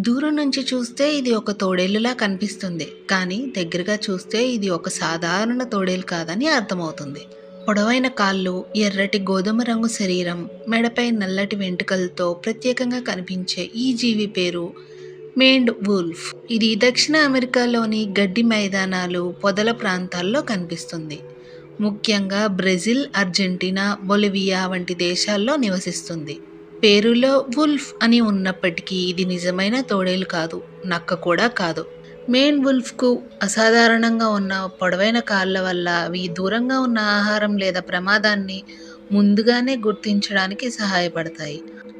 దూరం నుంచి చూస్తే ఇది ఒక తోడేలులా కనిపిస్తుంది. కానీ దగ్గరగా చూస్తే ఇది ఒక సాధారణ తోడేలు కాదని అర్థమవుతుంది. పొడవైన కాళ్ళు, ఎర్రటి గోధుమ రంగు శరీరం, మెడపై నల్లటి వెంట్రుకలతో ప్రత్యేకంగా కనిపించే ఈ జీవి పేరు మేన్డ్ వూల్ఫ్. ఇది దక్షిణ అమెరికాలోని గడ్డి మైదానాలు, పొదల ప్రాంతాల్లో కనిపిస్తుంది. ముఖ్యంగా బ్రెజిల్, అర్జెంటీనా, బొలివియా వంటి దేశాల్లో నివసిస్తుంది. పేరులో వుల్ఫ్ అని ఉన్నప్పటికీ ఇది నిజమైన తోడేలు కాదు, నక్క కూడా కాదు. మెయిన్ వుల్ఫ్కు అసాధారణంగా ఉన్న పొడవైన కాళ్ళ వల్ల అవి దూరంగా ఉన్న ఆహారం లేదా ప్రమాదాన్ని ముందుగానే గుర్తించడానికి సహాయపడతాయి.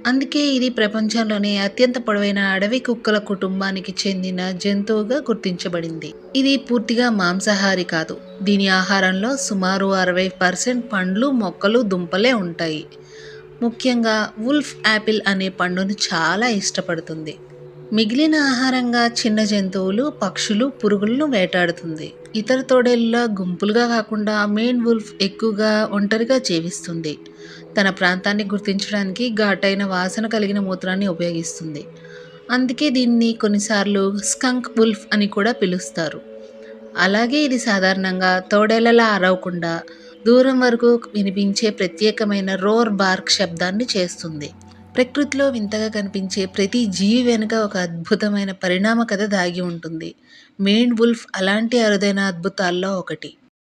అందుకే ఇది ప్రపంచంలోనే అత్యంత పొడవైన అడవి కుక్కల కుటుంబానికి చెందిన జంతువుగా గుర్తించబడింది. ఇది పూర్తిగా మాంసాహారి కాదు. దీని ఆహారంలో సుమారు 60% పండ్లు, మొక్కలు, దుంపలే ఉంటాయి. ముఖ్యంగా వుల్ఫ్ యాపిల్ అనే పండును చాలా ఇష్టపడుతుంది. మిగిలిన ఆహారంగా చిన్న జంతువులు, పక్షులు, పురుగులను వేటాడుతుంది. ఇతర తోడేళ్ళ గుంపులుగా కాకుండా మెయిన్ వుల్ఫ్ ఎక్కువగా ఒంటరిగా జీవిస్తుంది. తన ప్రాంతాన్ని గుర్తించడానికి ఘాటైన వాసన కలిగిన మూత్రాన్ని ఉపయోగిస్తుంది. అందుకే దీన్ని కొన్నిసార్లు స్కంక్ వుల్ఫ్ అని కూడా పిలుస్తారు. అలాగే ఇది సాధారణంగా తోడేళ్లలా అరవకుండా దూరం వరకు వినిపించే ప్రత్యేకమైన రోర్ బార్క్ శబ్దాన్ని చేస్తుంది. ప్రకృతిలో వింతగా కనిపించే ప్రతి జీవి వెనుక ఒక అద్భుతమైన పరిణామ కథ దాగి ఉంటుంది. మెయిన్ వుల్ఫ్ అలాంటి అరుదైన అద్భుతాల్లో ఒకటి.